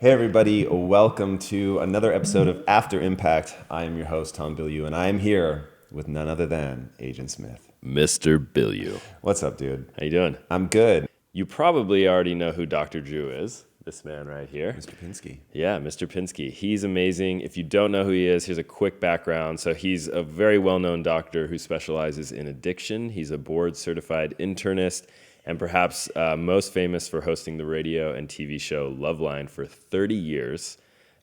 Hey everybody, welcome to another episode of After Impact. I am your host, Tom Bilyeu, and I am here with none other than Agent Smith. Mr. Bilyeu. What's up, dude? How you doing? I'm good. You probably already know who Dr. Drew is, this man right here. Mr. Pinsky. Yeah, Mr. Pinsky. He's amazing. If you don't know who he is, here's a quick background. So he's a very well-known doctor who specializes in addiction. He's a board-certified internist and perhaps most famous for hosting the radio and TV show Loveline for 30 years,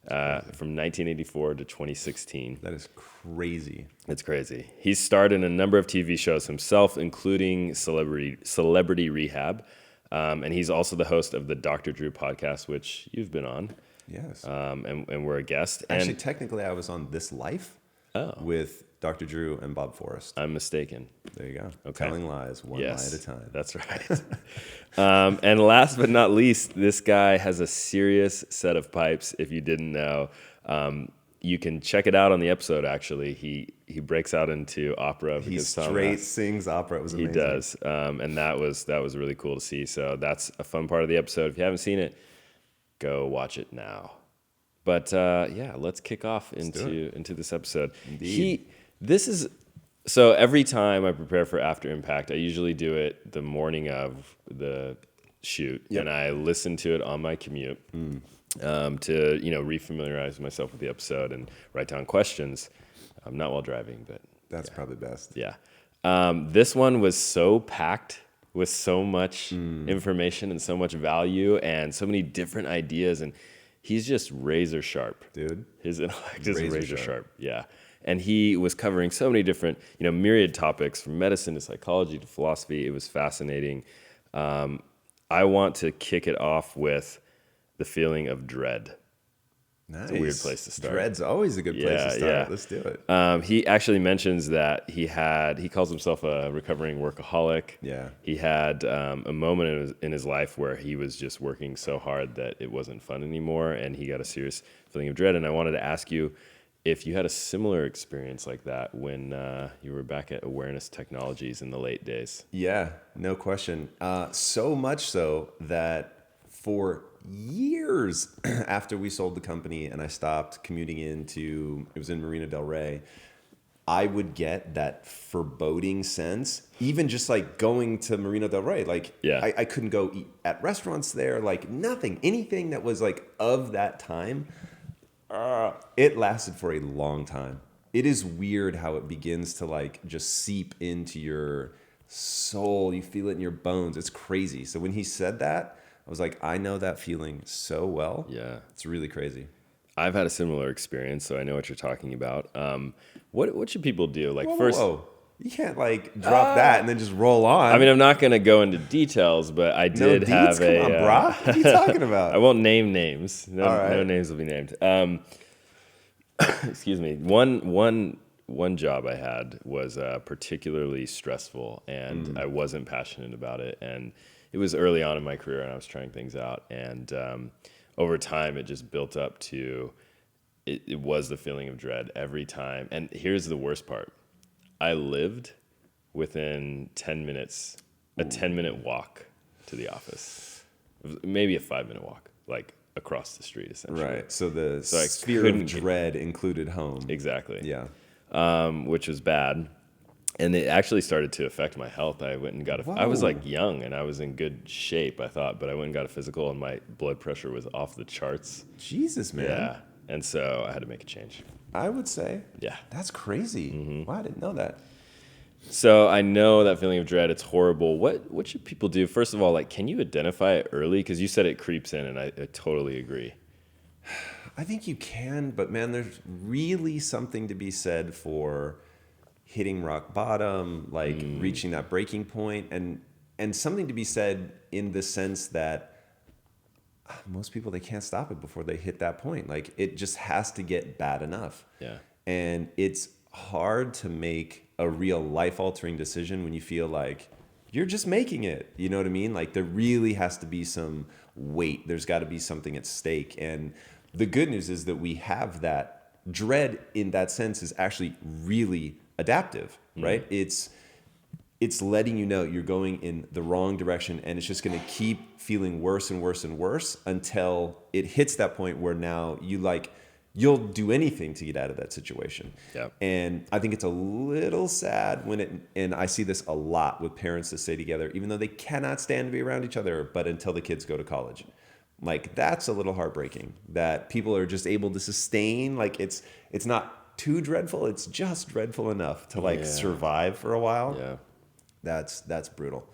from 1984 to 2016. That is crazy. It's crazy. He's starred in a number of TV shows himself, including Celebrity Rehab. And he's also the host of the Dr. Drew podcast, which you've been on. Yes. And we're a guest. Actually, technically, I was on This Life with Dr. Drew and Bob Forrest. I'm mistaken. There you go. Okay. Telling lies, one lie at a time. That's right. And last but not least, this guy has a serious set of pipes, if you didn't know. You can check it out on the episode, actually. He breaks out into opera. He straight sings opera. It was amazing. He does. And that was really cool to see. So that's a fun part of the episode. If you haven't seen it, go watch it now. But yeah, let's kick off into this episode. Indeed. So every time I prepare for After Impact, I usually do it the morning of the shoot, and I listen to it on my commute to refamiliarize myself with the episode and write down questions. Not while driving, but that's probably best. Yeah. This one was so packed with so much information and so much value and so many different ideas, and he's just razor sharp, dude. His intellect is razor sharp. Yeah. And he was covering so many different, myriad topics from medicine to psychology to philosophy. It was fascinating. I want to kick it off with the feeling of dread. Nice. It's a weird place to start. Dread's always a good place to start. Yeah. Let's do it. He actually mentions that he calls himself a recovering workaholic. Yeah. He had a moment in his life where he was just working so hard that it wasn't fun anymore, and he got a serious feeling of dread. And I wanted to ask you if you had a similar experience like that when you were back at Awareness Technologies in the late days. Yeah, no question. So much so that for years after we sold the company and I stopped commuting it was in Marina Del Rey, I would get that foreboding sense, even just like going to Marina Del Rey. Like, I couldn't go eat at restaurants there, like anything that was like of that time. It lasted for a long time. It is weird how it begins to like just seep into your soul. You feel it in your bones. It's crazy. So when he said that, I was like, I know that feeling so well. Yeah. It's really crazy. I've had a similar experience, so I know what you're talking about. What should people do? Like, whoa. You can't like drop that and then just roll on. I mean, I'm not going to go into details, but I did have Come on, brah. What are you talking about? I won't name names. No, all right. No names will be named. Excuse me. One job I had was particularly stressful, and I wasn't passionate about it. And it was early on in my career, and I was trying things out. And over time, it just built up to it was the feeling of dread every time. And here's the worst part. I lived within 10 minutes, a 10-minute walk to the office. Maybe a 5-minute walk, like across the street, essentially. Right. So the sphere of dread included home. Exactly. Yeah. Which was bad. And it actually started to affect my health. I went and got I was like young and I was in good shape, I thought, but I went and got a physical and my blood pressure was off the charts. Jesus, man. Yeah. And so I had to make a change. I would say. Yeah. That's crazy. Mm-hmm. Wow, I didn't know that. So I know that feeling of dread. It's horrible. What should people do? First of all, like, can you identify it early? Because you said it creeps in, and I totally agree. I think you can, but man, there's really something to be said for hitting rock bottom, like reaching that breaking point, and something to be said in the sense that most people, they can't stop it before they hit that point. Like, it just has to get bad enough. Yeah. And it's hard to make a real life-altering decision when you feel like you're just making it. You know what I mean? Like, there really has to be some weight. There's got to be something at stake. And the good news is that we have that. Dread, in that sense, is actually really adaptive, right? it's letting you know you're going in the wrong direction, and it's just going to keep feeling worse and worse and worse until it hits that point where now you'll do anything to get out of that situation. Yeah. And I think it's a little sad and I see this a lot with parents that stay together, even though they cannot stand to be around each other, but until the kids go to college. Like, that's a little heartbreaking that people are just able to sustain. Like, it's not too dreadful. It's just dreadful enough to survive for a while. Yeah. That's brutal.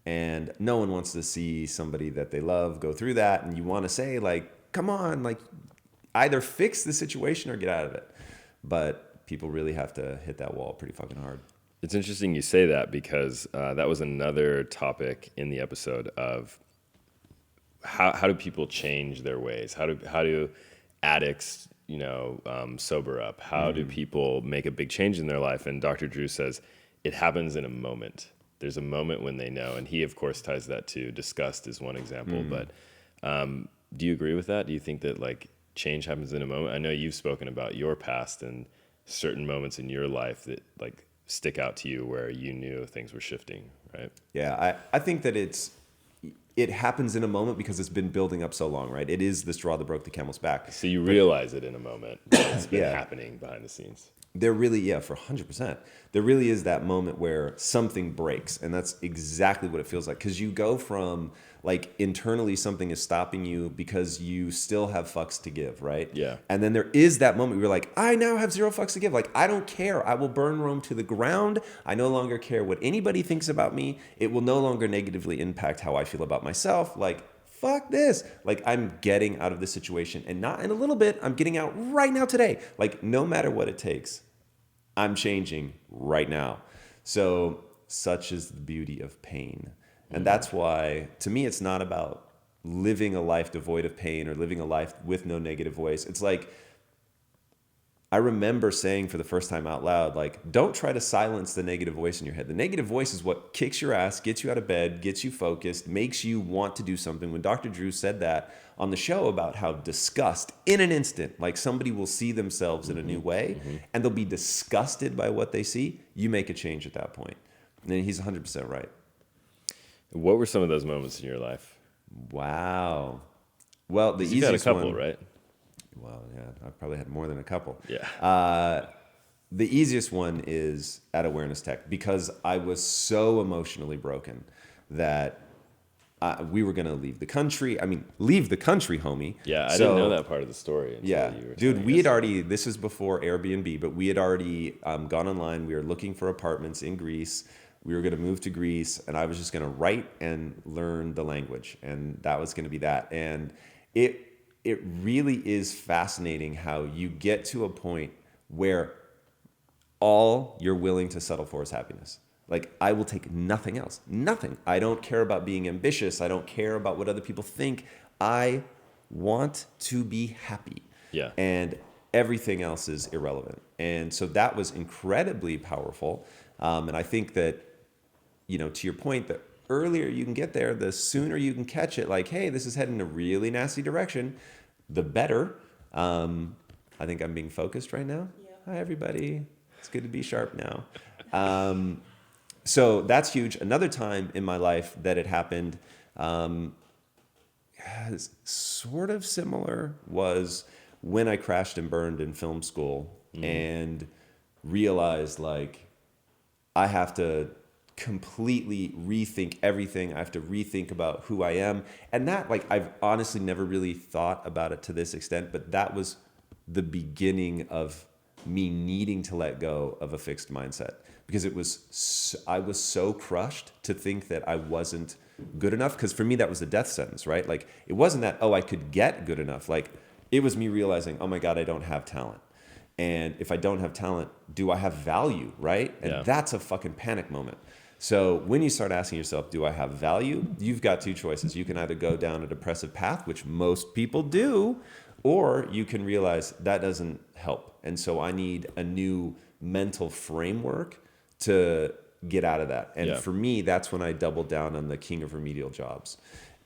And no one wants to see somebody that they love go through that. And you want to say, like, come on, like, either fix the situation or get out of it. But people really have to hit that wall pretty fucking hard. It's interesting you say that, because that was another topic in the episode of how do people change their ways? How do addicts, sober up? How do people make a big change in their life? And Dr. Drew says it happens in a moment. There's a moment when they know. And he, of course, ties that to disgust as one example. But do you agree with that? Do you think that, like, change happens in a moment? I know you've spoken about your past and certain moments in your life that, like, stick out to you where you knew things were shifting, right? Yeah, I think that it happens in a moment because it's been building up so long, right? It is the straw that broke the camel's back. So you realize it in a moment, but it's been happening behind the scenes. There really, for 100%, there really is that moment where something breaks, and that's exactly what it feels like. Because you go from, like, internally something is stopping you because you still have fucks to give, right? Yeah. And then there is that moment where you're like, I now have 0 fucks to give. Like, I don't care. I will burn Rome to the ground. I no longer care what anybody thinks about me. It will no longer negatively impact how I feel about myself. Like, fuck this. Like, I'm getting out of this situation, and not in a little bit. I'm getting out right now today. Like, no matter what it takes, I'm changing right now. So such is the beauty of pain. And that's why, to me, it's not about living a life devoid of pain or living a life with no negative voice. It's like, I remember saying for the first time out loud, like, don't try to silence the negative voice in your head. The negative voice is what kicks your ass, gets you out of bed, gets you focused, makes you want to do something. When Dr. Drew said that on the show about how disgust, in an instant, like, somebody will see themselves in a new way and they'll be disgusted by what they see, you make a change at that point. And he's 100% right. What were some of those moments in your life? Wow. Well, the You've had easiest a couple, one, right? Well, yeah, I've probably had more than a couple. Yeah. The easiest one is at Awareness Tech, because I was so emotionally broken that we were going to leave the country. I mean, leave the country, homie. Yeah, I didn't know that part of the story. Until you were dude, we us. had already, this is before Airbnb, but we had already gone online. We were looking for apartments in Greece. We were going to move to Greece, and I was just going to write and learn the language, and that was going to be that. And it really is fascinating how you get to a point where all you're willing to settle for is happiness. Like, I will take nothing else. Nothing. I don't care about being ambitious. I don't care about what other people think. I want to be happy. Yeah. And everything else is irrelevant. And so that was incredibly powerful. And I think that, to your point, the earlier you can get there, the sooner you can catch it. Like, hey, this is heading in a really nasty direction, the better. I think I'm being focused right now. Yeah. Hi, everybody. It's good to be sharp now. So that's huge. Another time in my life that it happened, sort of similar, was when I crashed and burned in film school and realized, like, I have to completely rethink everything. I have to rethink about who I am. And that, like, I've honestly never really thought about it to this extent, but that was the beginning of me needing to let go of a fixed mindset, because I was so crushed to think that I wasn't good enough. Because for me, that was a death sentence, right? Like, it wasn't that, I could get good enough. Like, it was me realizing, oh my God, I don't have talent. And if I don't have talent, do I have value, right? And that's a fucking panic moment. So when you start asking yourself, do I have value? You've got two choices. You can either go down a depressive path, which most people do, or you can realize that doesn't help. And so I need a new mental framework to get out of that. And for me, that's when I doubled down on the king of remedial jobs.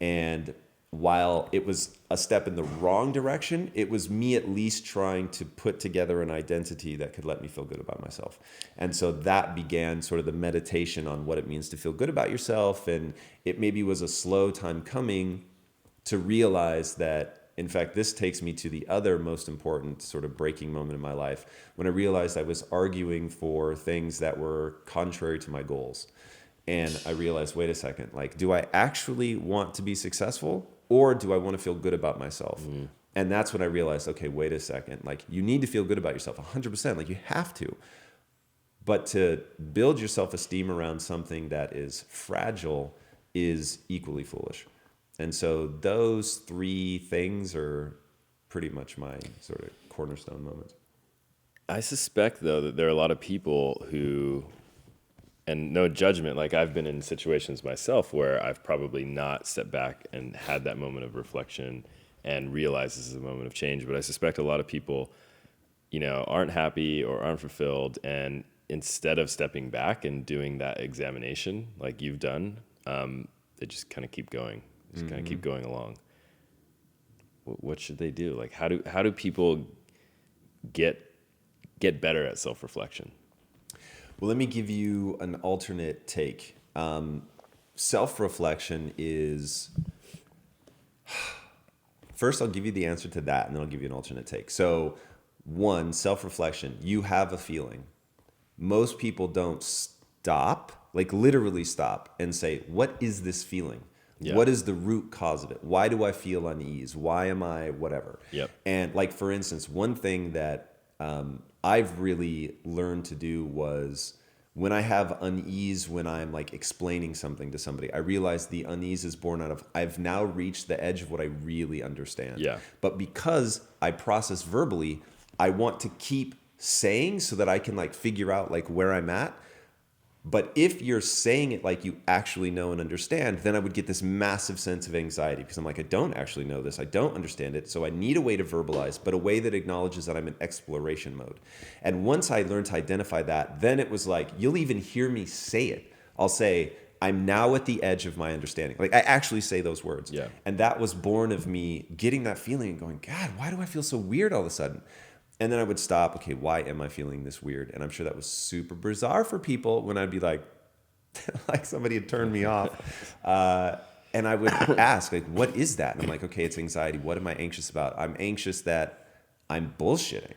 And while it was a step in the wrong direction, it was me at least trying to put together an identity that could let me feel good about myself. And so that began sort of the meditation on what it means to feel good about yourself. And it maybe was a slow time coming to realize that, in fact, this takes me to the other most important sort of breaking moment in my life, when I realized I was arguing for things that were contrary to my goals. And I realized, wait a second, like, do I actually want to be successful, or do I want to feel good about myself? And that's when I realized, okay, wait a second, like, you need to feel good about yourself 100%, like you have to. But to build your self-esteem around something that is fragile is equally foolish. And so those three things are pretty much my sort of cornerstone moments. I suspect, though, that there are a lot of people who, and no judgment, like I've been in situations myself where I've probably not stepped back and had that moment of reflection and realized this is a moment of change. But I suspect a lot of people, aren't happy or aren't fulfilled. And instead of stepping back and doing that examination like you've done, they just kind of keep going. Just kind of keep going along. What should they do? Like, how do people get better at self-reflection? Well, let me give you an alternate take. Self-reflection is... First, I'll give you the answer to that, and then I'll give you an alternate take. So, one, self-reflection. You have a feeling. Most people don't stop, like literally stop, and say, what is this feeling? Yeah. What is the root cause of it? Why do I feel unease? Why am I whatever? Yep. And like, for instance, one thing that I've really learned to do was, when I have unease when I'm like explaining something to somebody, I realize the unease is born out of, I've now reached the edge of what I really understand. Yeah. But because I process verbally, I want to keep saying so that I can like figure out like where I'm at. But if you're saying it like you actually know and understand, then I would get this massive sense of anxiety, because I'm like, I don't actually know this. I don't understand it. So I need a way to verbalize, but a way that acknowledges that I'm in exploration mode. And once I learned to identify that, then it was like, you'll even hear me say it. I'll say, I'm now at the edge of my understanding. Like, I actually say those words. Yeah. And that was born of me getting that feeling and going, God, why do I feel so weird all of a sudden? And then I would stop. Okay, why am I feeling this weird? And I'm sure that was super bizarre for people when I'd be like, like somebody had turned me off. And I would ask, like, what is that? And I'm like, okay, it's anxiety. What am I anxious about? I'm anxious that I'm bullshitting.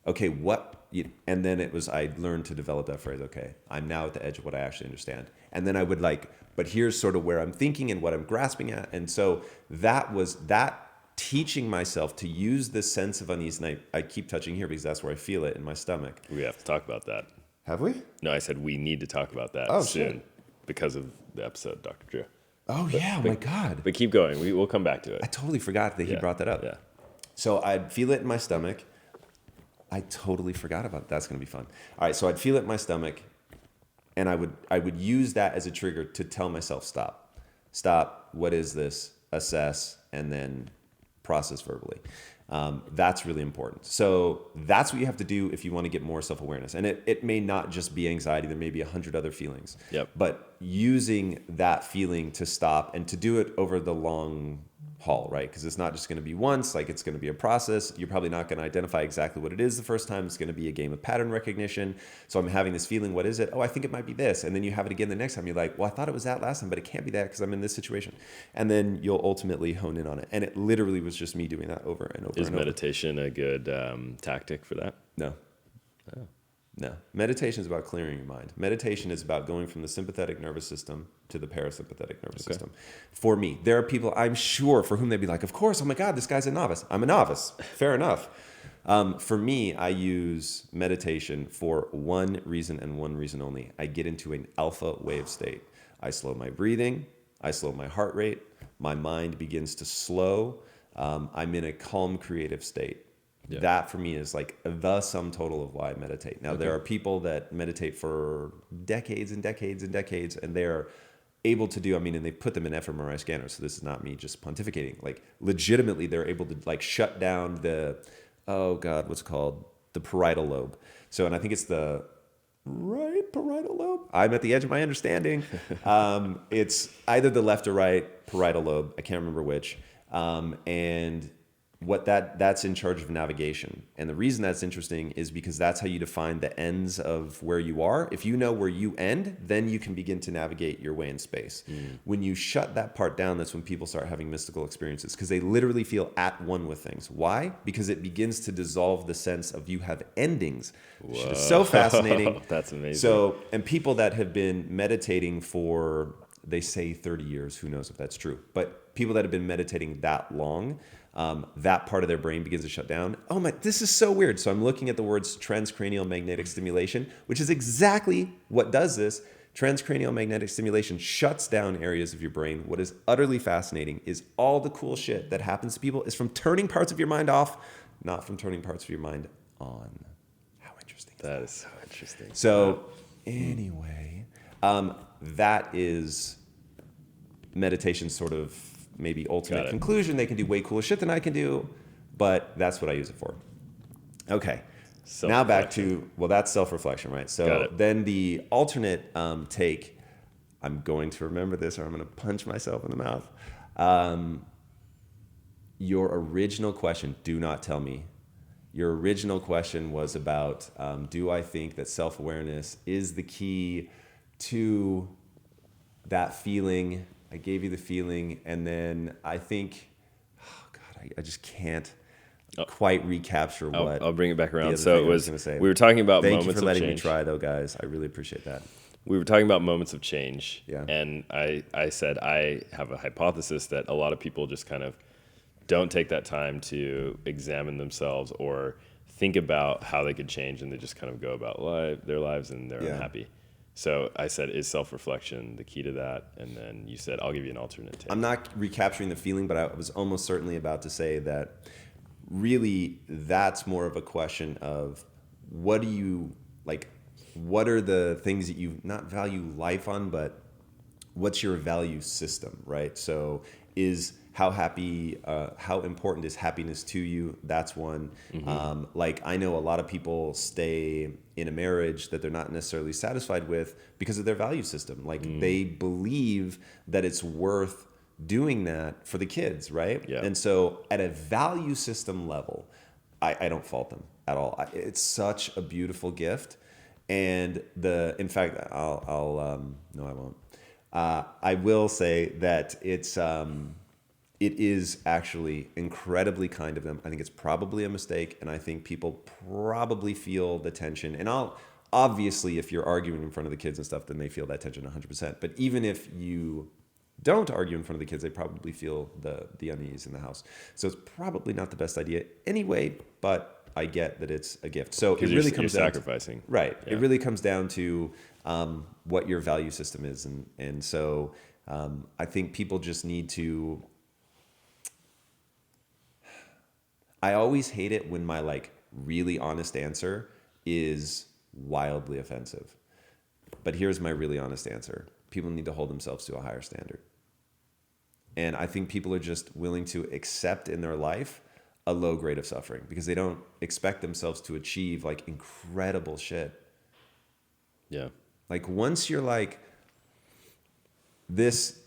Okay, what? And then it was, I learned to develop that phrase. Okay, I'm now at the edge of what I actually understand. And then I would like, but here's sort of where I'm thinking and what I'm grasping at. And so that was that. Teaching myself to use this sense of unease, and I keep touching here because that's where I feel it in my stomach. We have to talk about that. Have we? No, I said we need to talk about that soon. Shit. Because of the episode, Dr. Drew. Oh, yeah, my God. But keep going. We'll come back to it. I totally forgot that he brought that up. Yeah. So I'd feel it in my stomach. I totally forgot about it. That's going to be fun. All right, so I'd feel it in my stomach, and I would use that as a trigger to tell myself, stop. Stop. What is this? Assess, and then process verbally. That's really important. So that's what you have to do if you want to get more self-awareness. And it may not just be anxiety. There may be 100 other feelings. Yep. But using that feeling to stop and to do it over the long haul, right? Because it's not just going to be once, like it's going to be a process. You're probably not going to identify exactly what it is the first time. It's going to be a game of pattern recognition. So I'm having this feeling, what is it? Oh, I think it might be this. And then you have it again the next time. You're like, well, I thought it was that last time, but it can't be that because I'm in this situation. And then you'll ultimately hone in on it. And it literally was just me doing that over and over Is and over. meditation a good tactic for that? No. Oh. No. Meditation is about clearing your mind. Meditation is about going from the sympathetic nervous system to the parasympathetic nervous system. For me, there are people, I'm sure, for whom they'd be like, of course, oh my God, this guy's a novice. I'm a novice. Fair enough. For me, I use meditation for one reason and one reason only. I get into an alpha wave state. I slow my breathing. I slow my heart rate. My mind begins to slow. I'm in a calm, creative state. Yeah. That for me is like the sum total of why I meditate. Now, there are people that meditate for decades and decades and decades, and they're able to do, and they put them in fMRI scanners. So this is not me just pontificating. Like legitimately, they're able to like shut down the, oh God, what's it called? The parietal lobe. So, and I think it's the right parietal lobe. I'm at the edge of my understanding. It's either the left or right parietal lobe. I can't remember which. And what that's in charge of navigation. And the reason that's interesting is because that's how you define the ends of where you are. If you know where you end, then you can begin to navigate your way in space. When you shut that part down, that's when people start having mystical experiences, because they literally feel at one with things. Why? Because it begins to dissolve the sense of you have endings. Which is so fascinating. That's amazing. So, and people that have been meditating for, they say 30 years, who knows if that's true, but people that have been meditating that long, that part of their brain begins to shut down. Oh my, this is so weird. So I'm looking at the words transcranial magnetic stimulation, which is exactly what does this. Transcranial magnetic stimulation shuts down areas of your brain. What is utterly fascinating is all the cool shit that happens to people is from turning parts of your mind off, not from turning parts of your mind on. How interesting. That is so interesting. So anyway, that is meditation's sort of maybe ultimate conclusion. They can do way cooler shit than I can do, but that's what I use it for. Okay. Now back to, well, that's self-reflection, right? So then the alternate take, I'm going to remember this or I'm going to punch myself in the mouth. Your original question, do not tell me. Your original question was about, do I think that self-awareness is the key to that feeling? I gave you the feeling, and then I think, oh God, I just can't quite recapture what. I'll bring it back around. So it was, we were talking about moments of change. Thank you for letting me try, though, guys. I really appreciate that. We were talking about moments of change, yeah. And I said I have a hypothesis that a lot of people just kind of don't take that time to examine themselves or think about how they could change, and they just kind of go about their lives and they're unhappy. So I said, is self-reflection the key to that? And then you said, I'll give you an alternate take. I'm not recapturing the feeling, but I was almost certainly about to say that really that's more of a question of what do you, like, what are the things that you not value life on, but what's your value system, right? So is how important is happiness to you? That's one. Mm-hmm. Like I know a lot of people stay in a marriage that they're not necessarily satisfied with because of their value system. Like they believe that it's worth doing that for the kids, right? Yeah. And so at a value system level, I don't fault them at all. It's such a beautiful gift. And in fact, no, I won't. I will say that it is actually incredibly kind of them. I think it's probably a mistake, and I think people probably feel the tension. And obviously, if you're arguing in front of the kids and stuff, then they feel that tension 100%. But even if you don't argue in front of the kids, they probably feel the unease in the house. So it's probably not the best idea anyway, but I get that it's a gift. So it really comes down sacrificing. Right. Yeah. It really comes down to what your value system is. And so I think people just need to... I always hate it when my really honest answer is wildly offensive. But here's my really honest answer. People need to hold themselves to a higher standard. And I think people are just willing to accept in their life a low grade of suffering because they don't expect themselves to achieve incredible shit. Yeah. Once you're this,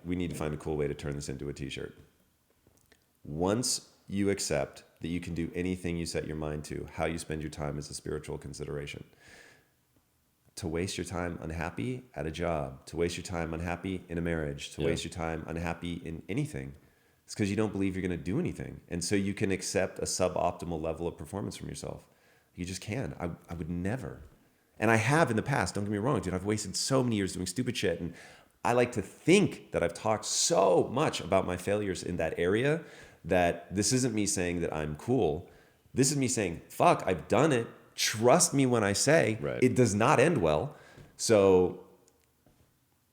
we need to find a cool way to turn this into a t-shirt. Once you accept that you can do anything you set your mind to, how you spend your time is a spiritual consideration. To waste your time unhappy at a job, to waste your time unhappy in a marriage, to waste your time unhappy in anything, it's because you don't believe you're going to do anything. And so you can accept a suboptimal level of performance from yourself. You just can. I would never. And I have in the past, don't get me wrong, dude. I've wasted so many years doing stupid shit. And I like to think that I've talked so much about my failures in that area that this isn't me saying that I'm cool. This is me saying, fuck, I've done it. Trust me when I say it does not end well. So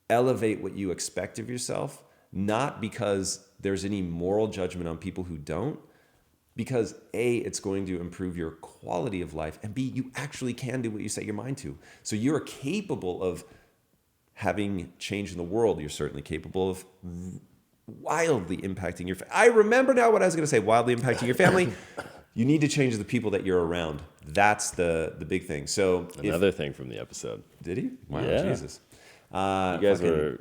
elevate what you expect of yourself, not because there's any moral judgment on people who don't, because A, it's going to improve your quality of life, and B, you actually can do what you set your mind to. So you're capable of having change in the world. You're certainly capable of wildly impacting your family. I remember now what I was going to say, wildly impacting your family. You need to change the people that you're around. That's the big thing. So another thing from the episode. Did he? Wow, yeah. Jesus. You guys were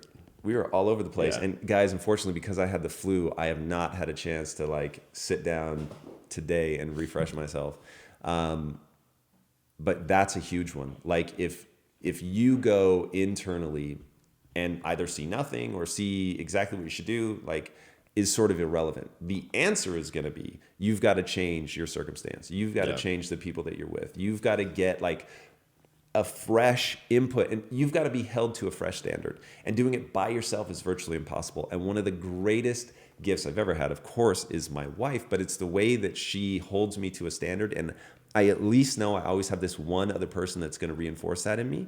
We were all over the place. Yeah. And guys, unfortunately, because I had the flu, I have not had a chance to like sit down today and refresh myself. But that's a huge one. Like if you go internally and either see nothing or see exactly what you should do, like is sort of irrelevant. The answer is going to be, you've got to change your circumstance. You've got to change the people that you're with. You've got to get like a fresh input, and you've got to be held to a fresh standard. And doing it by yourself is virtually impossible. And one of the greatest gifts I've ever had, of course, is my wife, but it's the way that she holds me to a standard. And I at least know I always have this one other person that's going to reinforce that in me.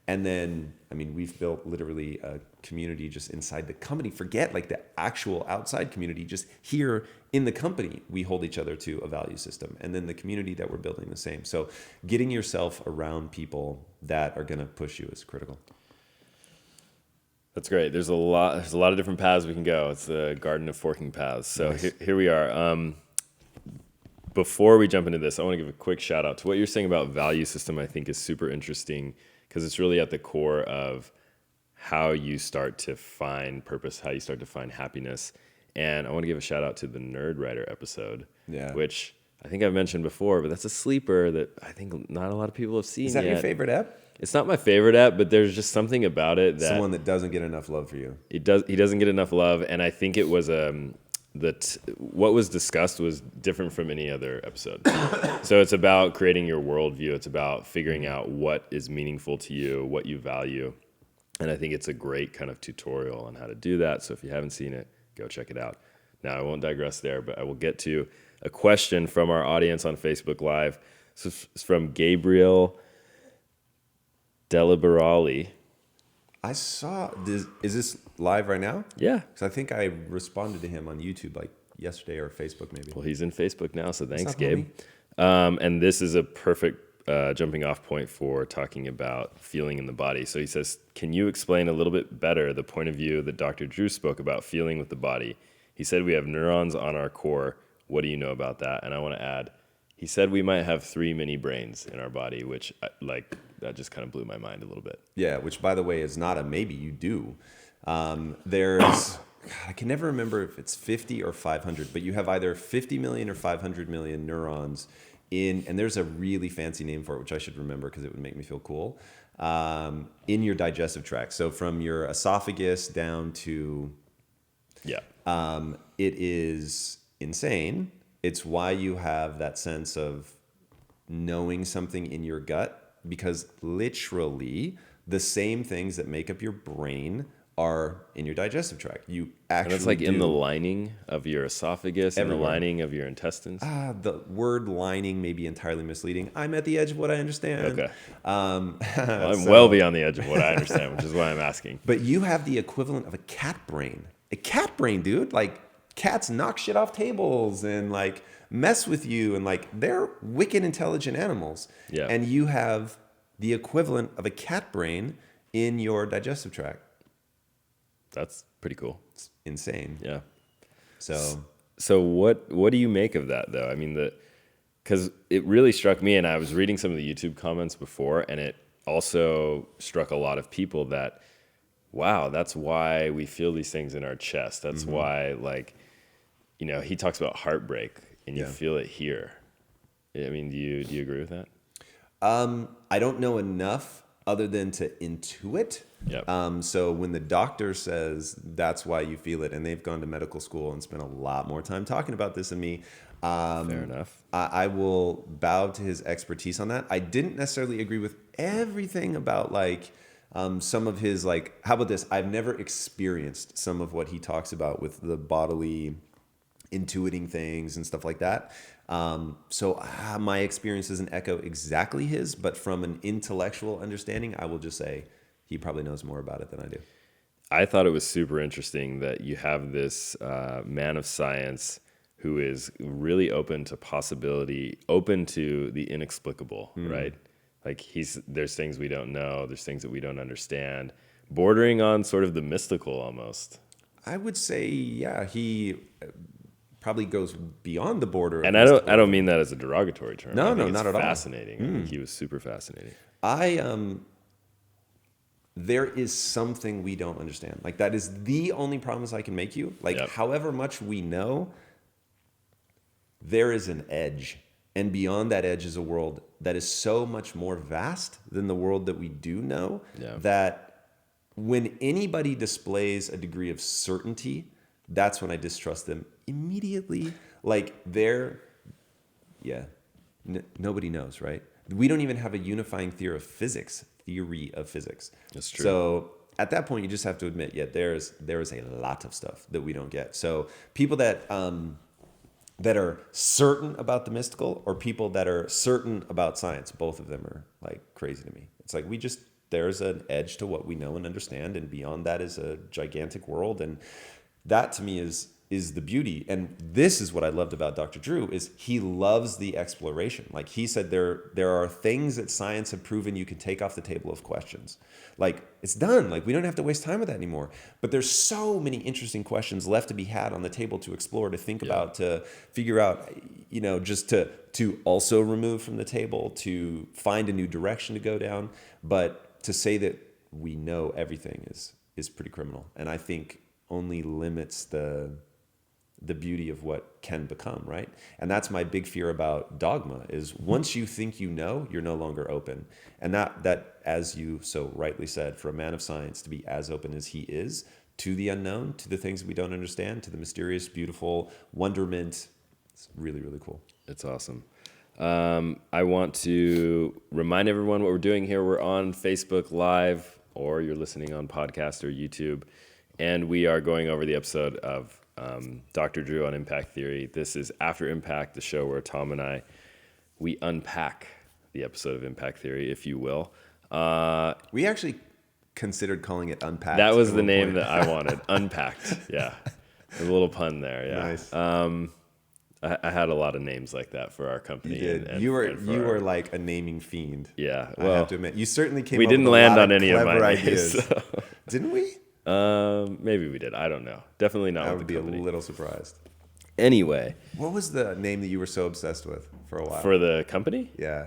And then, I mean, we've built literally a community just inside the company. Forget like the actual outside community, just here in the company, we hold each other to a value system. And then the community that we're building the same. So getting yourself around people that are going to push you is critical. That's great. There's a lot of different paths we can go. It's the garden of forking paths. So Nice. here we are. Before we jump into this, I want to give a quick shout out to what you're saying about value system. I think is super interesting because it's really at the core of how you start to find purpose, how you start to find happiness. And I want to give a shout out to the Nerd Writer episode, which I think I've mentioned before, but that's a sleeper that I think not a lot of people have seen yet. Is that your favorite app? It's not my favorite app, but there's just something about it that Someone that doesn't get enough love for you. he doesn't get enough love, and I think it was what was discussed was different from any other episode. So it's about creating your worldview. It's about figuring out what is meaningful to you, what you value, and I think it's a great kind of tutorial on how to do that. So if you haven't seen it, go check it out. Now I won't digress there, but I will get to a question from our audience on Facebook Live. So it's from Gabriel Deliberali. I saw this. Is this live right now? Yeah. Because I think I responded to him on YouTube like yesterday or Facebook maybe. Well, he's in Facebook now, so thanks, What's up, Gabe. And this is a perfect jumping off point for talking about feeling in the body. So he says, can you explain a little bit better the point of view that Dr. Drew spoke about feeling with the body? He said we have neurons on our core. What do you know about that? And I want to add, he said we might have 3 mini brains in our body, which that just kind of blew my mind a little bit. Yeah, which by the way is not a maybe, you do. There's, I can never remember if it's 50 or 500, but you have either 50 million or 500 million neurons and there's a really fancy name for it, which I should remember because it would make me feel cool, in your digestive tract. So from your esophagus down to, it is insane. It's why you have that sense of knowing something in your gut, because literally the same things that make up your brain are in your digestive tract. You actually and it's like in the lining of your esophagus and the lining of your intestines. The word lining may be entirely misleading. I'm at the edge of what I understand. Okay. Well, I'm well beyond the edge of what I understand, which is why I'm asking. But you have the equivalent of a cat brain. A cat brain, dude. Like cats knock shit off tables and like mess with you, and like they're wicked intelligent animals. Yeah. And you have the equivalent of a cat brain in your digestive tract. That's pretty cool. It's insane. Yeah. So what do you make of that though? I mean, because it really struck me, and I was reading some of the YouTube comments before, and it also struck a lot of people that, wow, that's why we feel these things in our chest. That's why, like, he talks about heartbreak, and you feel it here. I mean, do you agree with that? I don't know enough other than to intuit. Yep. So when the doctor says that's why you feel it, and they've gone to medical school and spent a lot more time talking about this than me, Fair enough. I will bow to his expertise on that. I didn't necessarily agree with everything about like some of his, like, how about this? I've never experienced some of what he talks about with the bodily intuiting things and stuff like that. So my experience doesn't echo exactly his, but from an intellectual understanding, I will just say he probably knows more about it than I do. I thought it was super interesting that you have this man of science who is really open to possibility, open to the inexplicable, right? Like there's things we don't know, there's things that we don't understand, bordering on sort of the mystical almost. I would say, yeah, he probably goes beyond the border. And I don't mean that as a derogatory term. No, I think not it's at all. Fascinating. I think he was super fascinating. there is something we don't understand. Like, that is the only promise I can make you. Like, Yep. however much we know, there is an edge. And beyond that edge is a world that is so much more vast than the world that we do know, that when anybody displays a degree of certainty, that's when I distrust them immediately. Like, nobody knows, right? We don't even have a unifying theory of physics. That's true. So at that point, you just have to admit, there is a lot of stuff that we don't get. So people that are certain about the mystical, or people that are certain about science, both of them are like crazy to me. It's like, there's an edge to what we know and understand, and beyond that is a gigantic world. And that to me is the beauty. And this is what I loved about Dr. Drew, is he loves the exploration. Like, he said, there are things that science have proven you can take off the table of questions. Like, it's done. Like, we don't have to waste time with that anymore. But there's so many interesting questions left to be had on the table to explore, to think about, to figure out, just to also remove from the table, to find a new direction to go down. But to say that we know everything is pretty criminal. And I think only limits the beauty of what can become, right? And that's my big fear about dogma, is once you think you know, you're no longer open. And that, as you so rightly said, for a man of science to be as open as he is to the unknown, to the things we don't understand, to the mysterious, beautiful wonderment, it's really, really cool. It's awesome. I want to remind everyone what we're doing here. We're on Facebook Live, or you're listening on podcast or YouTube, and we are going over the episode of Dr. Drew on impact theory. This is After Impact, the show where Tom and we unpack the episode of impact theory, if you will. We actually considered calling it Unpacked. That was the name that I wanted. Unpacked. Yeah. A little pun there. Yeah. Nice. I had a lot of names like that for our company. You did. And you were like a naming fiend. Yeah. Well, I have to admit, you certainly came. We up didn't with land a lot on of any of my ideas. names. So. Didn't we? Maybe we did. I don't know. Definitely not. I with would the be company. a little surprised. Anyway. What was the name that you were so obsessed with for a while? For the company? Yeah.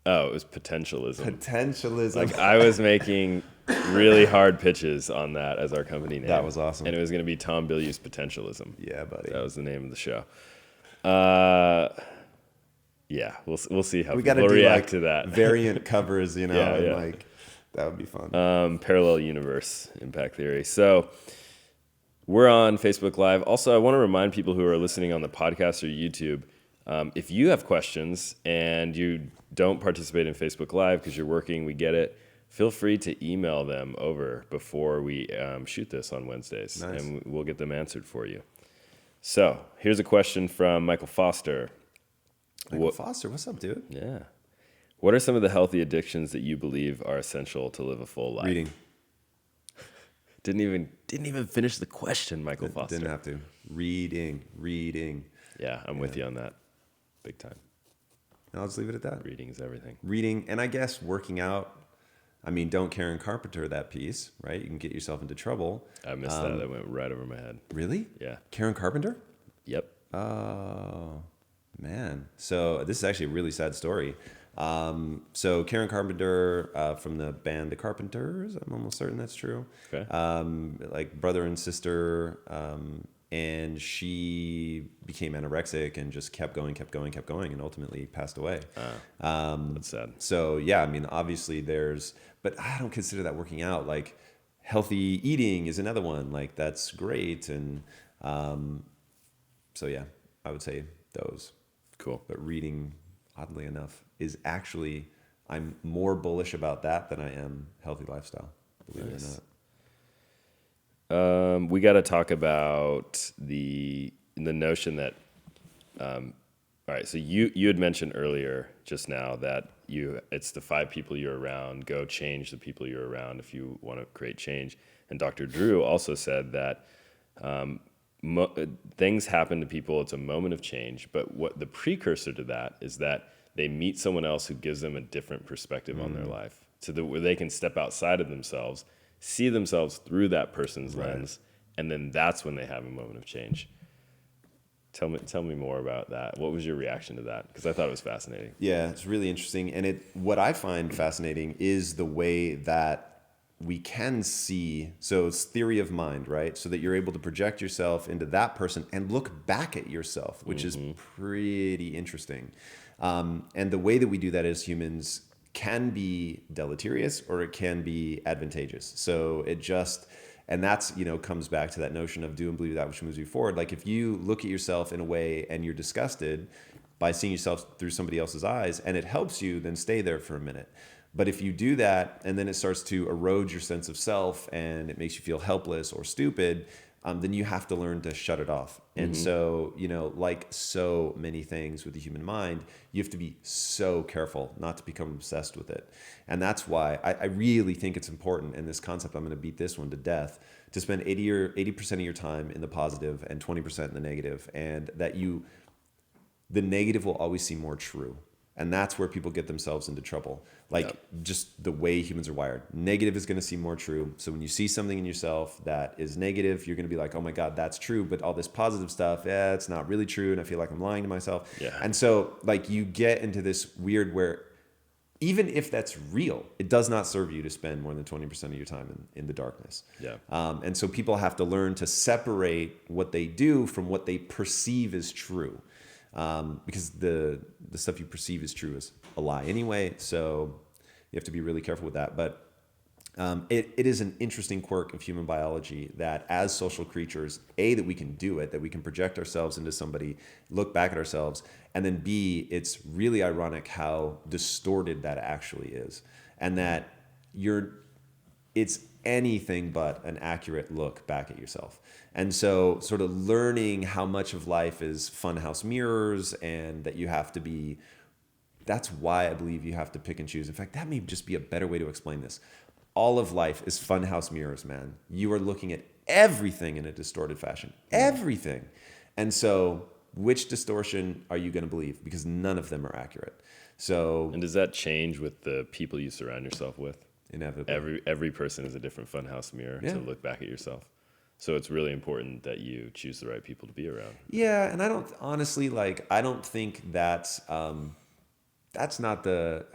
Oh, it was potentialism. Potentialism. Like, I was making really hard pitches on that as our company name. That was awesome. And it was going to be Tom Bilyeu's Potentialism. Yeah, buddy. That was the name of the show. Yeah, we'll see how we people do react like to that. Variant covers, Yeah. and like that would be fun. Parallel universe impact theory. So we're on Facebook Live. Also, I want to remind people who are listening on the podcast or YouTube, if you have questions and you don't participate in Facebook Live because you're working, we get it. Feel free to email them over before we shoot this on Wednesdays, Nice. and we'll get them answered for you. So here's a question from Michael Foster. Michael Foster, what's up, dude? Yeah. What are some of the healthy addictions that you believe are essential to live a full life? Reading. Didn't even finish the question, Michael Foster. Didn't have to. Reading. Yeah, I'm with you on that. Big time. I'll just leave it at that. Reading is everything. Reading, and I guess working out. I mean, don't Karen Carpenter that piece, right? You can get yourself into trouble. I missed that. That went right over my head. Really? Yeah. Karen Carpenter? Yep. Oh, man. So this is actually a really sad story. So Karen Carpenter from the band The Carpenters, I'm almost certain that's true. Okay. Like brother and sister, and she became anorexic and just kept going, and ultimately passed away. That's sad. So yeah, I mean, obviously but I don't consider that working out. Like healthy eating is another one. Like that's great, and so yeah, I would say those. Cool. But reading, oddly enough, is actually, I'm more bullish about that than I am healthy lifestyle, believe it or not. We got to talk about the notion that, all right, so you had mentioned earlier just now that it's the 5 people you're around, go change the people you're around if you want to create change. And Dr. Drew also said that things happen to people, it's a moment of change, but what the precursor to that is that they meet someone else who gives them a different perspective on their life, so that where they can step outside of themselves, see themselves through that person's lens, and then that's when they have a moment of change. Tell me more about that. What was your reaction to that? Because I thought it was fascinating. Yeah, it's really interesting. And what I find fascinating is the way that we can see, so it's theory of mind, right? So that you're able to project yourself into that person and look back at yourself, which is pretty interesting. And the way that we do that as humans can be deleterious or it can be advantageous. So it just, and that's, comes back to that notion of do and believe that which moves you forward. Like if you look at yourself in a way and you're disgusted by seeing yourself through somebody else's eyes and it helps you, then stay there for a minute. But if you do that and then it starts to erode your sense of self and it makes you feel helpless or stupid, then you have to learn to shut it off. And so, like so many things with the human mind, you have to be so careful not to become obsessed with it. And that's why I really think it's important in this concept, I'm going to beat this one to death, to spend 80% of your time in the positive and 20% in the negative. And that the negative will always seem more true. And that's where people get themselves into trouble. Like just the way humans are wired. Negative is going to seem more true. So when you see something in yourself that is negative, you're going to be like, oh my God, that's true. But all this positive stuff, it's not really true. And I feel like I'm lying to myself. Yeah. And so like you get into this weird where even if that's real, it does not serve you to spend more than 20% of your time in the darkness. Yeah. And so people have to learn to separate what they do from what they perceive as true. Because the stuff you perceive as true is a lie anyway. So you have to be really careful with that. But it is an interesting quirk of human biology that as social creatures, A, that we can do it, that we can project ourselves into somebody, look back at ourselves, and then B, it's really ironic how distorted that actually is. And that it's anything but an accurate look back at yourself. And so sort of learning how much of life is funhouse mirrors and that you have to be, that's why I believe you have to pick and choose. In fact, that may just be a better way to explain this. All of life is funhouse mirrors, man. You are looking at everything in a distorted fashion. Everything. And so which distortion are you going to believe? Because none of them are accurate. So, and does that change with the people you surround yourself with? Inevitably. Every person is a different funhouse mirror to look back at yourself. So it's really important that you choose the right people to be around. Yeah, and I don't think that's not the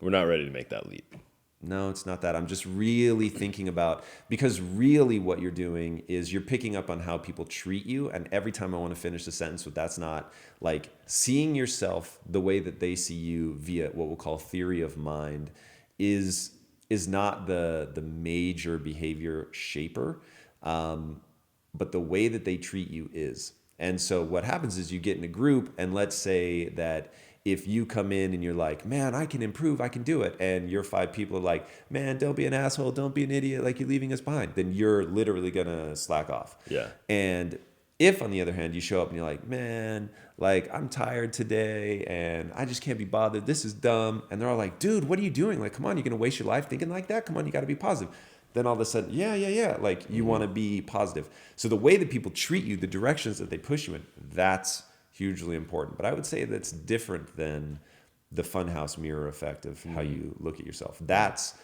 We're not ready to make that leap. No, it's not that. I'm just really thinking about, because really what you're doing is you're picking up on how people treat you. And every time I want to finish a sentence with that's not, like seeing yourself the way that they see you via what we'll call theory of mind is not the major behavior shaper. But the way that they treat you is. And so what happens is you get in a group, and let's say that if you come in and you're like, man, I can improve, I can do it. And your 5 people are like, man, don't be an asshole, don't be an idiot, like you're leaving us behind. Then you're literally going to slack off. Yeah. And if, on the other hand, you show up and you're like, man, like I'm tired today and I just can't be bothered. This is dumb. And they're all like, dude, what are you doing? Like, come on, you're going to waste your life thinking like that? Come on, you got to be positive. Then all of a sudden, yeah. Like you want to be positive. So the way that people treat you, the directions that they push you in, that's hugely important. But I would say that's different than the funhouse mirror effect of how you look at yourself. That's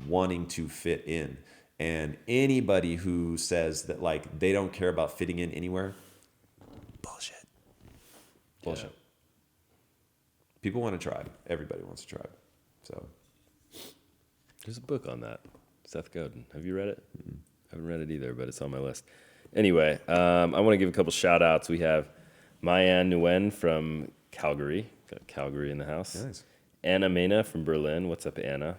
wanting to fit in. And anybody who says that like they don't care about fitting in anywhere, bullshit. Yeah. People want a tribe. Everybody wants a tribe. So there's a book on that. Seth Godin. Have you read it? I haven't read it either, but it's on my list. Anyway, I want to give a couple shout outs. We have Mayan Nguyen from Calgary. Got Calgary in the house. Nice. Anna Mena from Berlin. What's up, Anna?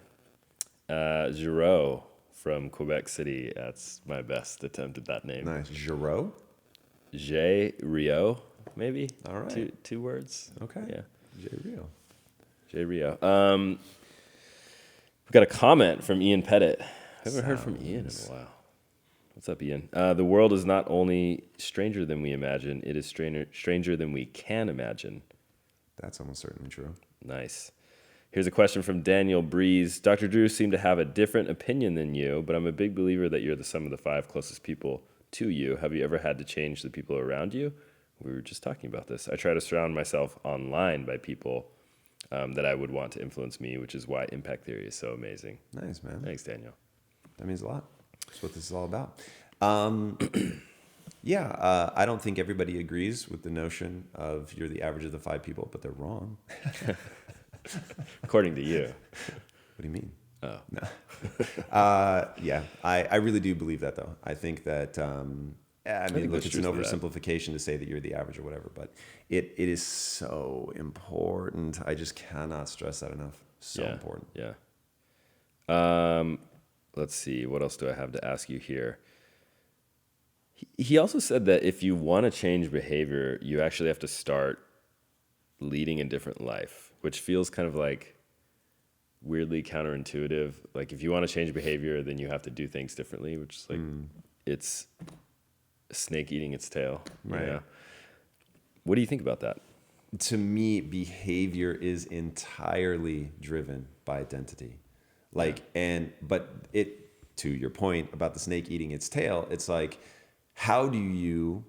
Giraud from Quebec City. That's my best attempt at that name. Nice. Giraud? J. Rio, maybe? All right. Two words. Okay. Yeah. J. Rio. We got a comment from Ian Pettit. I haven't heard from Ian in a while. What's up, Ian? The world is not only stranger than we imagine, it is stranger than we can imagine. That's almost certainly true. Nice. Here's a question from Daniel Breeze. Dr. Drew seemed to have a different opinion than you, but I'm a big believer that you're the sum of the 5 closest people to you. Have you ever had to change the people around you? We were just talking about this. I try to surround myself online by people that I would want to influence me, which is why impact theory is so amazing. Nice, man. Thanks, Daniel. That means a lot. That's what this is all about. I don't think everybody agrees with the notion of you're the average of the 5 people, but they're wrong. According to you. What do you mean? Oh, Yeah, I really do believe that though. I think that, I I mean, think look, there's it's an truth to that. oversimplification to say that you're the average or whatever, but it is so important. I just cannot stress that enough. So Yeah, important. yeah. Let's see. What else do I have to ask you here? He also said that if you want to change behavior, you actually have to start leading a different life, which feels kind of like weirdly counterintuitive. Like if you want to change behavior, then you have to do things differently, which is like it's a snake eating its tail. You Right. know? What do you think about that? To me, behavior is entirely driven by identity. Like, but to your point about the snake eating its tail, it's like, how do you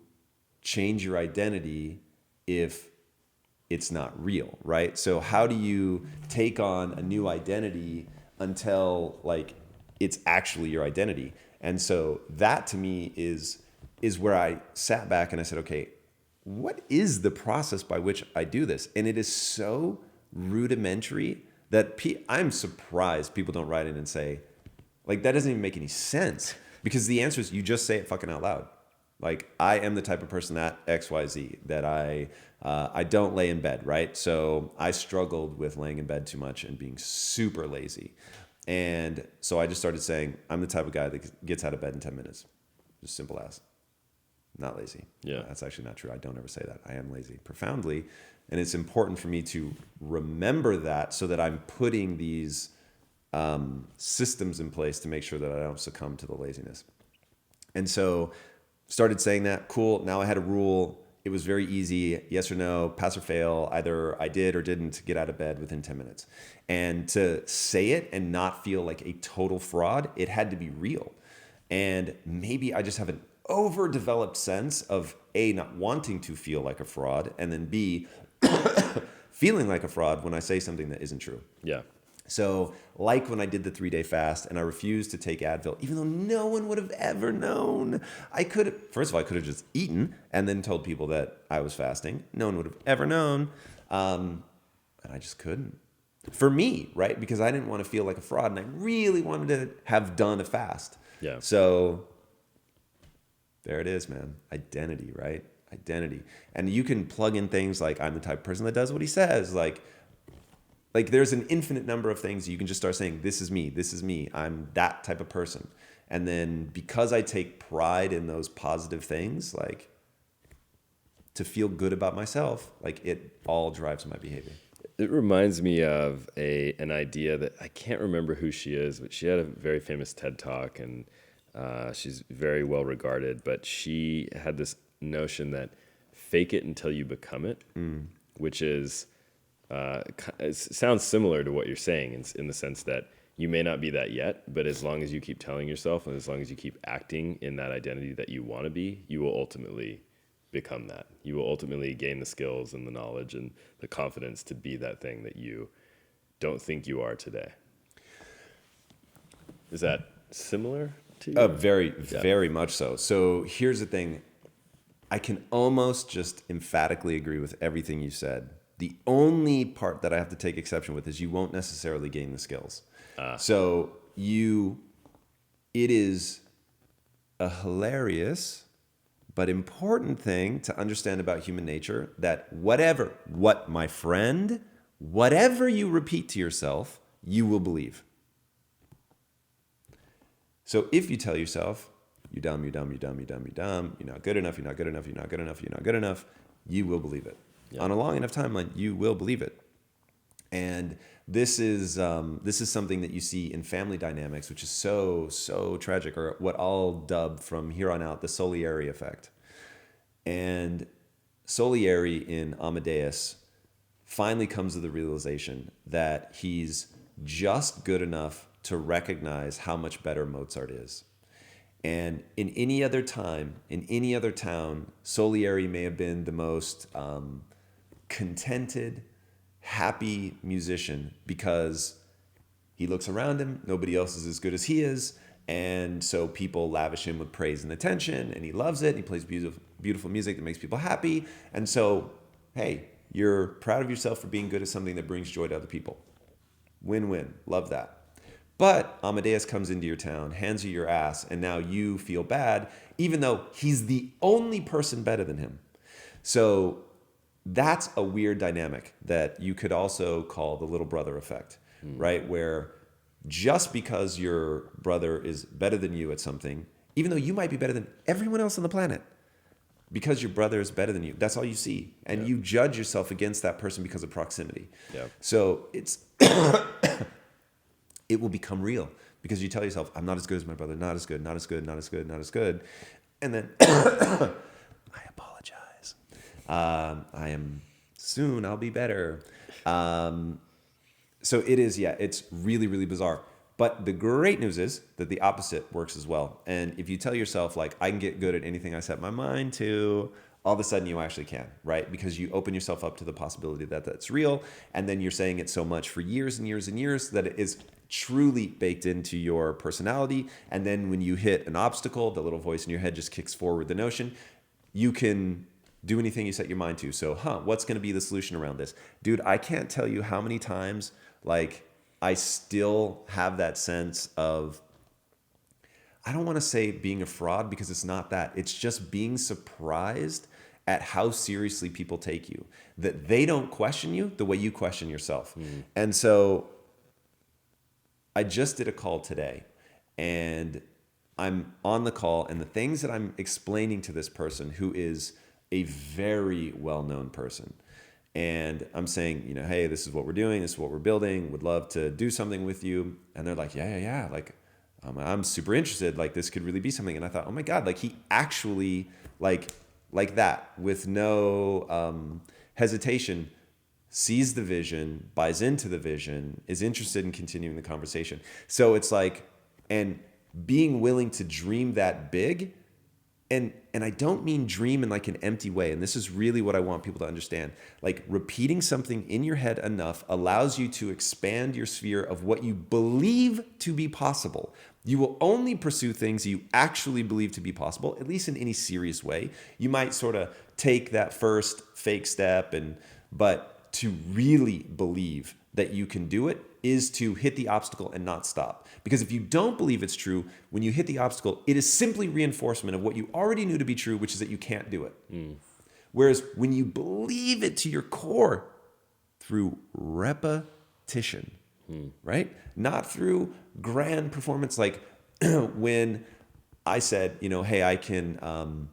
change your identity if it's not real, right? So how do you take on a new identity until like it's actually your identity? And so that to me is where I sat back and I said, okay, what is the process by which I do this? And it is so rudimentary that I'm surprised people don't write in and say, like, that doesn't even make any sense. Because the answer is you just say it fucking out loud. Like, I am the type of person that XYZ, that I don't lay in bed, right? So I struggled with laying in bed too much and being super lazy. And so I just started saying, I'm the type of guy that gets out of bed in 10 minutes. Just simple as. Not lazy. Yeah. That's actually not true. I don't ever say that. I am lazy profoundly. And it's important for me to remember that so that I'm putting these systems in place to make sure that I don't succumb to the laziness. And so started saying that, cool. Now I had a rule. It was very easy. Yes or no, pass or fail. Either I did or didn't get out of bed within 10 minutes. And to say it and not feel like a total fraud, it had to be real. And maybe I just have an overdeveloped sense of A, not wanting to feel like a fraud, and then B, feeling like a fraud when I say something that isn't true. Yeah. So, like when I did the 3-day fast and I refused to take Advil, even though no one would have ever known, first of all, I could have just eaten and then told people that I was fasting. No one would have ever known. And I just couldn't. For me, right? Because I didn't want to feel like a fraud and I really wanted to have done a fast. Yeah. So, there it is, man. Identity, right? Identity. And you can plug in things like, I'm the type of person that does what he says. Like there's an infinite number of things you can just start saying, this is me, I'm that type of person. And then because I take pride in those positive things, like to feel good about myself, like it all drives my behavior. It reminds me of an idea that I can't remember who she is, but she had a very famous TED Talk, and she's very well regarded. But she had this notion that fake it until you become it, which is it sounds similar to what you're saying in the sense that you may not be that yet, but as long as you keep telling yourself and as long as you keep acting in that identity that you want to be, you will ultimately become that. You will ultimately gain the skills and the knowledge and the confidence to be that thing that you don't think you are today. Is that similar to you? Very much so. So here's the thing. I can almost just emphatically agree with everything you said. The only part that I have to take exception with is you won't necessarily gain the skills. So it is a hilarious but important thing to understand about human nature that whatever you repeat to yourself, you will believe. So if you tell yourself, you're dumb, you're not good enough, you will believe it. Yeah. On a long enough timeline, you will believe it. And this is something that you see in family dynamics, which is so tragic, or what I'll dub from here on out the Salieri effect. And Salieri in Amadeus finally comes to the realization that he's just good enough to recognize how much better Mozart is. And in any other time, in any other town, Salieri may have been the most contented, happy musician because he looks around him, nobody else is as good as he is, and so people lavish him with praise and attention, and he loves it, and he plays beautiful music that makes people happy, and so, hey, you're proud of yourself for being good at something that brings joy to other people. Win-win, love that. But Amadeus comes into your town, hands you your ass, and now you feel bad, even though he's the only person better than him. So that's a weird dynamic that you could also call the little brother effect, right? Where just because your brother is better than you at something, even though you might be better than everyone else on the planet, because your brother is better than you, that's all you see. And you judge yourself against that person because of proximity. Yeah. So it will become real because you tell yourself, I'm not as good as my brother, not as good, not as good, not as good, not as good. And then I apologize. I am soon, I'll be better. So it is, it's really, really bizarre. But the great news is that the opposite works as well. And if you tell yourself, like, I can get good at anything I set my mind to, all of a sudden you actually can, right? Because you open yourself up to the possibility that that's real. And then you're saying it so much for years and years and years that it is truly baked into your personality. And then when you hit an obstacle, the little voice in your head just kicks forward the notion. You can do anything you set your mind to. So, what's going to be the solution around this? Dude, I can't tell you how many times, like, I still have that sense of, I don't want to say being a fraud because it's not that. It's just being surprised at how seriously people take you, that they don't question you the way you question yourself. And so I just did a call today and I'm on the call, and the things that I'm explaining to this person, who is a very well-known person, and I'm saying, hey, this is what we're doing, this is what we're building, would love to do something with you. And they're like, yeah. Like, I'm super interested. Like, this could really be something. And I thought, oh my God, like he actually like that with no hesitation sees the vision, buys into the vision, is interested in continuing the conversation. So it's like, and being willing to dream that big. And I don't mean dream in like an empty way. And this is really what I want people to understand. Like, repeating something in your head enough allows you to expand your sphere of what you believe to be possible. You will only pursue things you actually believe to be possible, at least in any serious way. You might sort of take that first fake step, but to really believe that you can do it is to hit the obstacle and not stop. Because if you don't believe it's true, when you hit the obstacle, it is simply reinforcement of what you already knew to be true, which is that you can't do it. Whereas when you believe it to your core through repetition, right? Not through grand performance. Like when I said, hey, I can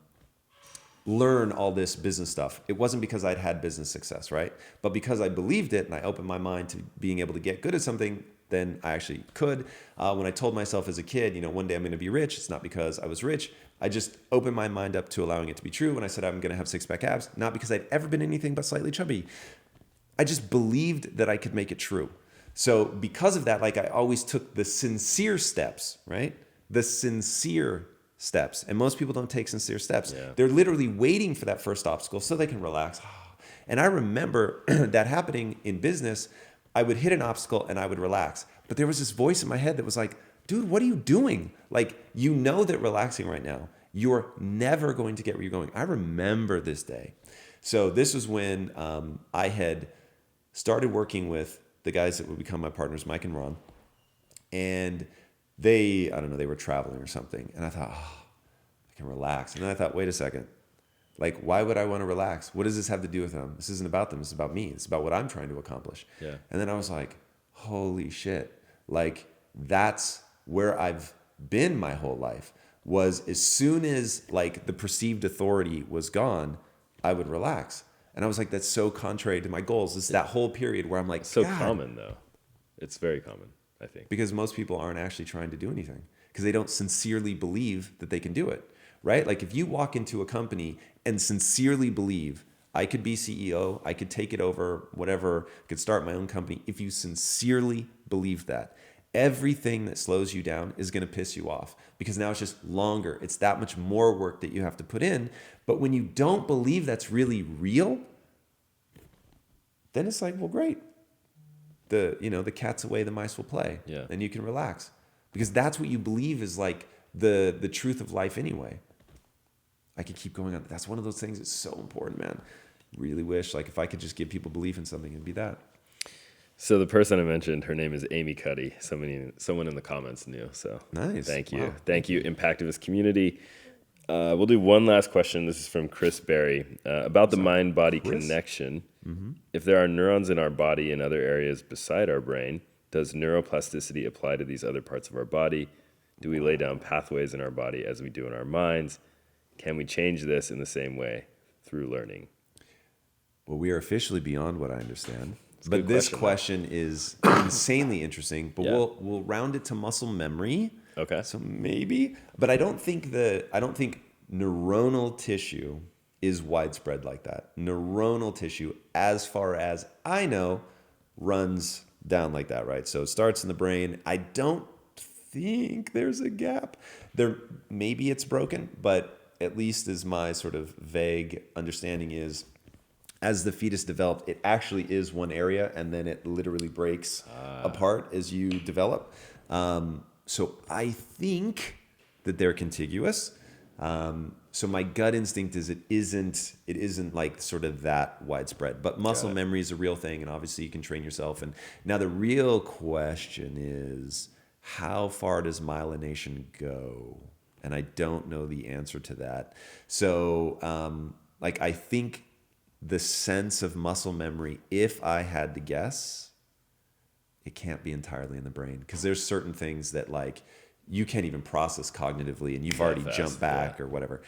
learn all this business stuff. It wasn't because I'd had business success, right? But because I believed it and I opened my mind to being able to get good at something, then I actually could. When I told myself as a kid, one day I'm going to be rich, it's not because I was rich. I just opened my mind up to allowing it to be true. When I said I'm going to have six-pack abs, not because I'd ever been anything but slightly chubby. I just believed that I could make it true. So because of that, like, I always took the sincere steps, right? The sincere steps. And most people don't take sincere steps. Yeah. They're literally waiting for that first obstacle so they can relax. And I remember that happening in business. I would hit an obstacle and I would relax. But there was this voice in my head that was like, dude, what are you doing? Like, that relaxing right now, you're never going to get where you're going. I remember this day. So this was when I had started working with the guys that would become my partners, Mike and Ron. And they were traveling or something. And I thought, I can relax. And then I thought, wait a second. Like, why would I want to relax? What does this have to do with them? This isn't about them. It's about me. It's about what I'm trying to accomplish. Yeah. And then I was like, holy shit. Like, that's where I've been my whole life, was as soon as like the perceived authority was gone, I would relax. And I was like, that's so contrary to my goals. It's that whole period where I'm like, So God. common though. It's very common, I think. Because most people aren't actually trying to do anything because they don't sincerely believe that they can do it, right? Like, if you walk into a company and sincerely believe, I could be CEO, I could take it over, whatever, I could start my own company. If you sincerely believe that, everything that slows you down is going to piss you off because now it's just longer. It's that much more work that you have to put in. But when you don't believe that's really real, then it's like, well, great. The cat's away, the mice will play. Yeah. And you can relax because that's what you believe is like the truth of life anyway. I could keep going on. That's one of those things that's so important, man. Really wish, like, if I could just give people belief in something, it'd be that. So the person I mentioned, her name is Amy Cuddy. Someone in the comments knew. So Nice. thank you. Wow. Thank you, Impactivist community. We'll do one last question. This is from Chris Berry about the mind-body Chris? connection. If there are neurons in our body and other areas beside our brain, does neuroplasticity apply to these other parts of our body? Do we lay down pathways in our body as we do in our minds? Can we change this in the same way through learning? Well, we are officially beyond what I understand. a But good this question, question is insanely interesting. But Yeah. we'll round it to muscle memory. Okay. So maybe, but I don't think neuronal tissue is widespread like that. Neuronal tissue, as far as I know, runs down like that, right? So it starts in the brain. I don't think there's a gap. There maybe it's broken, but at least as my sort of vague understanding is, as the fetus developed, it actually is one area, and then it literally breaks apart as you develop. So I think that they're contiguous. So my gut instinct is it isn't like sort of that widespread. But muscle memory is a real thing, and obviously you can train yourself. And now the real question is, how far does myelination go? And I don't know the answer to that. So I think the sense of muscle memory, if I had to guess, it can't be entirely in the brain, because there's certain things that like you can't even process cognitively, and you've already jumped back or whatever.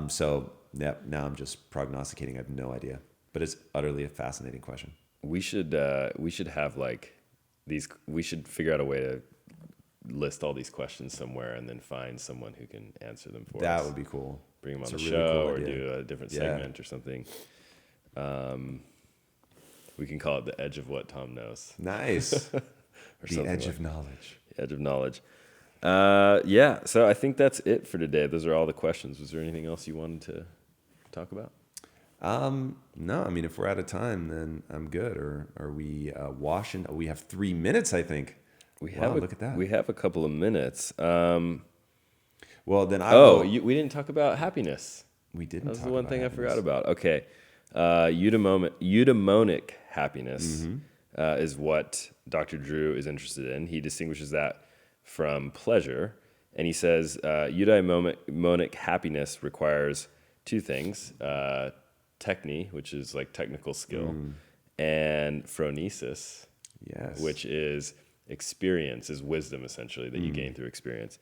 So now I'm just prognosticating. I have no idea, but it's utterly a fascinating question. We should have like these. We should figure out a way to list all these questions somewhere and then find someone who can answer them for us. That would be cool. Bring them on It's the a really show cool or idea. do a different segment or something. We can call it the edge of what Tom knows. Nice. Or The something edge like of knowledge. Edge of knowledge. So I think that's it for today. Those are all the questions. Was there anything else you wanted to talk about? No, I mean, if we're out of time, then I'm good. Or are we washing? We have 3 minutes, I think. Look at that. We have a couple of minutes. Well, then We didn't talk about happiness. We didn't. That was talk the one about thing happiness. I forgot about. Okay. Eudaimonic happiness is what Dr. Drew is interested in. He distinguishes that from pleasure. And he says eudaimonic happiness requires two things, techne, which is like technical skill, and phronesis, Yes. which is experience, is wisdom essentially that you gain through experience.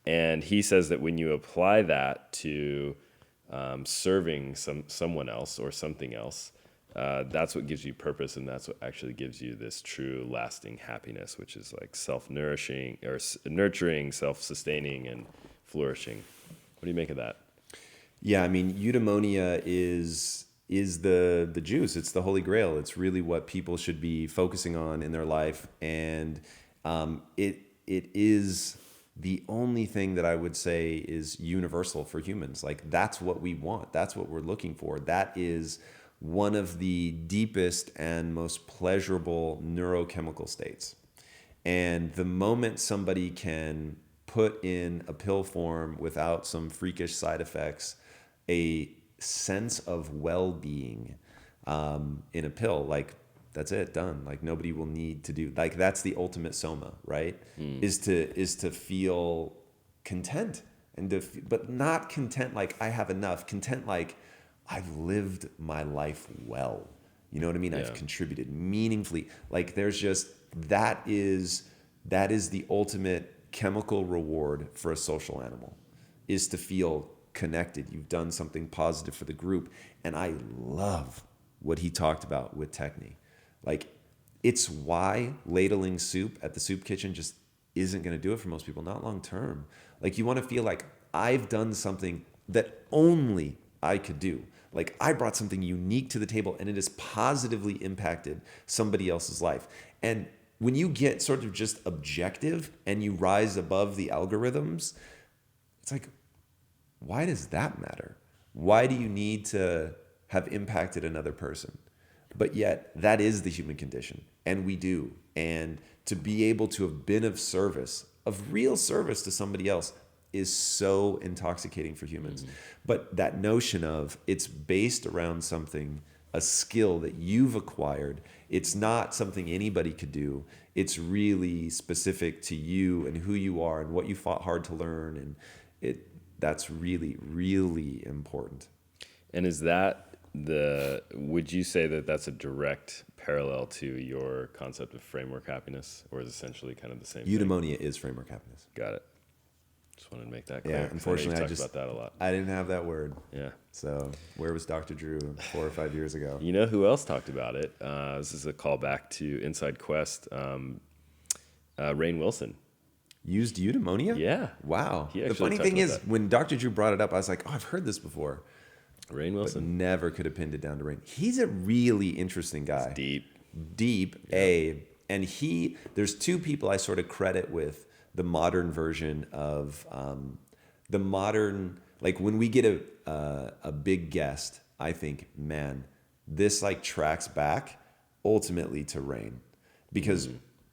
And he says that when you apply that to serving someone else or something else, that's what gives you purpose, and that's what actually gives you this true lasting happiness, which is like self-nourishing or nurturing, self-sustaining, and flourishing. What do you make of that? Yeah, I mean, eudaimonia is the juice. It's the holy grail. It's really what people should be focusing on in their life, and it is the only thing that I would say is universal for humans. Like, that's what we want. That's what we're looking for. That is one of the deepest and most pleasurable neurochemical states. And the moment somebody can put in a pill form without some freakish side effects a sense of well-being in a pill, like, that's it, done. Like, nobody will need to do, like, that's the ultimate soma, right? Is to feel content, and but not content like I have enough, content like I've lived my life well. You know what I mean? Yeah. I've contributed meaningfully. Like, there's just, that is the ultimate chemical reward for a social animal, is to feel connected. You've done something positive for the group. And I love what he talked about with technique. Like, it's why ladling soup at the soup kitchen just isn't going to do it for most people, not long term. Like, you want to feel like I've done something that only I could do. Like, I brought something unique to the table, and it has positively impacted somebody else's life. And when you get sort of just objective and you rise above the algorithms, it's like, why does that matter? Why do you need to have impacted another person? But yet, that is the human condition, and we do. And to be able to have been of service, of real service to somebody else, is so intoxicating for humans. But that notion of it's based around something a skill that you've acquired. It's not something anybody could do. It's really specific to you and who you are and what you fought hard to learn. And that's really, really important. And is that would you say that that's a direct parallel to your concept of framework happiness, or is essentially kind of the same thing? Eudaimonia is framework happiness. Got it. Just wanted to make that clear. Yeah, unfortunately, I talked about that a lot. I didn't have that word. Yeah. So where was Dr. Drew 4 or 5 years ago? You know who else talked about it? This is a callback to Inside Quest. Rainn Wilson. Used eudaimonia? Yeah. Wow. He The actually funny talked thing about is, that. when Dr. Drew brought it up, I was like, oh, I've heard this before. Rainn But Wilson. never could have pinned it down to Rainn. He's a really interesting guy. Deep. And there's two people I sort of credit with the modern version of the modern, like when we get a big guest, I think, man, this like tracks back ultimately to Rainn, because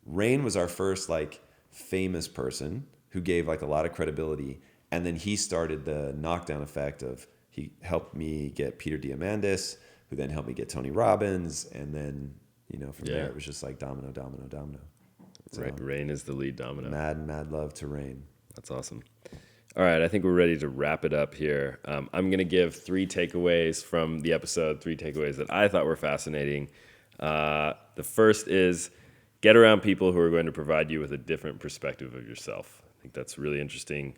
Rainn was our first like famous person who gave like a lot of credibility, and then he started the knockdown effect of he helped me get Peter Diamandis, who then helped me get Tony Robbins, and then from there it was just like domino. So, Rainn is the lead domino. Mad love to Rainn. That's awesome. All right, I think we're ready to wrap it up here. I'm going to give 3 takeaways from the episode, 3 takeaways that I thought were fascinating. The first is get around people who are going to provide you with a different perspective of yourself. I think that's really interesting.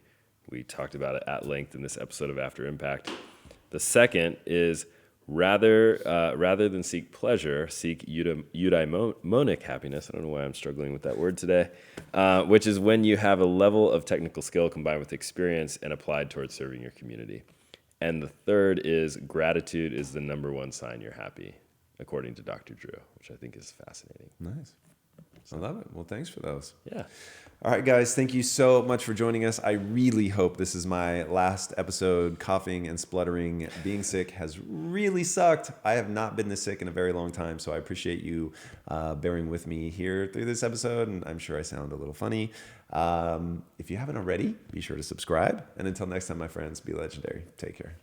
We talked about it at length in this episode of After Impact. The second is rather than seek pleasure, seek eudaimonic happiness. I don't know why I'm struggling with that word today, which is when you have a level of technical skill combined with experience and applied towards serving your community. And the third is gratitude is the number one sign you're happy, according to Dr. Drew, which I think is fascinating. Nice. I love it. Well, thanks for those. Yeah. All right, guys, thank you so much for joining us. I really hope this is my last episode. Coughing and spluttering, being sick has really sucked. I have not been this sick in a very long time, so I appreciate you bearing with me here through this episode, and I'm sure I sound a little funny. If you haven't already, be sure to subscribe. And until next time, my friends, be legendary. Take care.